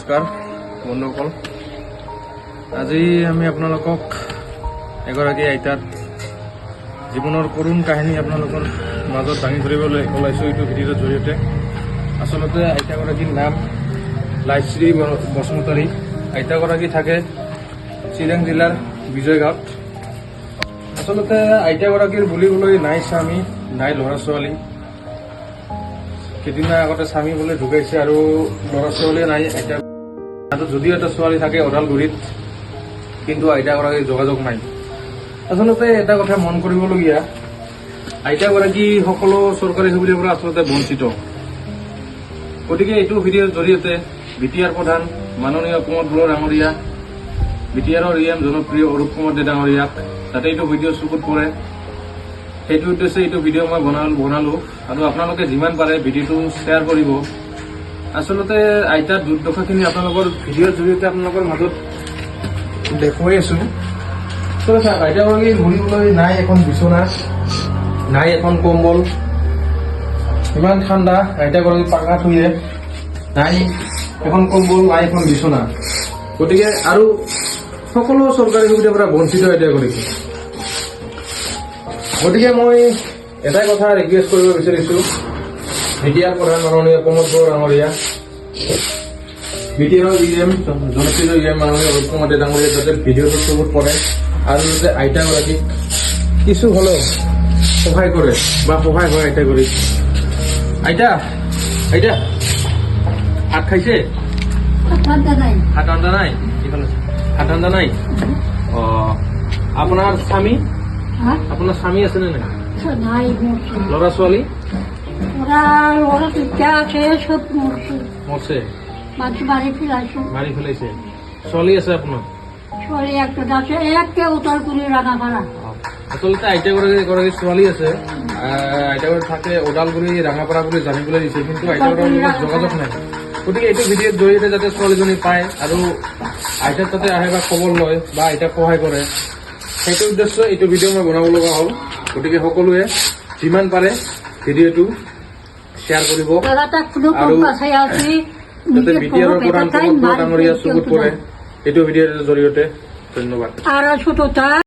নমস্কাৰ বন্ধুসকল, আজি আমি আপোনালোকক এগৰাকী আইতাৰ জীৱনৰ কৰুণ কাহিনী আপোনালোকৰ মাজত দাঙি ধৰিবলৈ ওলাইছোঁ এইটো ভিডিঅ'ৰ জৰিয়তে। আচলতে আইতাগৰাকীৰ নাম লাইশ্ৰী বসুমতাৰী। আইতাগৰাকী থাকে চিৰাং জিলাৰ বিজয়গাঁৱত। আচলতে আইতাগৰাকীৰ বুলিবলৈ নাই স্বামী, নাই ল'ৰা ছোৱালী। কেইদিনমান আগতে স্বামী বোলে ঢুকাইছে আৰু ল'ৰা ছোৱালী নাই। আইতা যদিও এটা ছোৱালী থাকে ওদালগুৰিত, কিন্তু আইতাগৰাকীৰ যোগাযোগ নাই। আচলতে এটা কথা মন কৰিবলগীয়া, আইতাগৰাকী সকলো চৰকাৰী সুবিধাৰ পৰা আচলতে বঞ্চিত। গতিকে এইটো ভিডিঅ'ৰ জৰিয়তে বিটিআৰ প্ৰধান মাননীয় কুমাৰ বৰুৱা ডাঙৰীয়া, বিটিআৰৰ EM জনপ্ৰিয় অৰূপ কুমাৰ দে ডাঙৰীয়াক যাতে এইটো ভিডিঅ' চকুত পৰে, সেইটো উদ্দেশ্যে এইটো ভিডিঅ' মই বনালো আৰু আপোনালোকে যিমান পাৰে ভিডিঅ'টো শ্বেয়াৰ কৰিব। আচলতে আইতাৰ দুৰ্দশাখিনি আপোনালোকৰ ভিডিঅ'ৰ জৰিয়তে আপোনালোকৰ মাজত দেখুৱাই আছো। আইতাগৰাকী ঘূৰিবলৈ নাই এখন বিচনা, নাই এখন কম্বল, ইমান ঠাণ্ডা। আইতাগৰাকী পাকা থুয়ে, নাই এখন কম্বল, নাই এখন বিচনা। গতিকে আৰু সকলো চৰকাৰী সুবিধাৰ পৰা বঞ্চিত আইতাগৰাকী। গতিকে মই এটাই কথা ৰিকুৱেষ্ট কৰিব বিচাৰিছোঁ, বিটিআৰ প্ৰধান মাননীয় কুমাৰ বৰুৱা ডাঙৰীয়া, বিটিআৰৰ EM জনপ্ৰিয় EM মাননীয় অৰূপ কুমাৰ দে ডাঙৰীয়া যাতে ভিডিঅ'টো চকুত পৰে আৰু যাতে আইতাগৰাকীক কিছু হ'লেও সহায় কৰে বা সহায় হয় আইতাগৰাকীক। আইতা আইতা ভাত খাইছে? ভাত ৰান্ধা নাই? ভাত ৰান্ধা নাই? আপোনাৰ স্বামী আছে নে নাই? ল'ৰা ছোৱালী মৰছে? মাৰি পেলাইছে। ছোৱালী আছে আপোনাৰ? আচলতে আইতাগৰাকী এগৰাকী ছোৱালী আছে। আইতাগৰাকী থাকে ওদালগুৰি ৰাঙাপাৰা বুলি জানিবলৈ দিছে, কিন্তু আইতাগৰাকীৰ লগত যোগাযোগ নাই। গতিকে এইটো ভিডিঅ'ৰ জৰিয়তে যাতে ছোৱালীজনী পায় আৰু আইতাক যাতে আহে বা খবৰ লয় বা আইতাক সহায় কৰে, সেইটো উদ্দেশ্য এইটো ভিডিঅ' মই বনাব লগা হ'ল। গতিকে সকলোৱে যিমান পাৰে ভিডিঅ'টো শ্বেয়াৰ কৰিব আৰু যাতে বিটিআৰৰ প্ৰধান কুমাৰ বৰুৱা ডাঙৰীয়া চকুত পৰে এইটো ভিডিঅ'ৰ জৰিয়তে। ধন্যবাদ।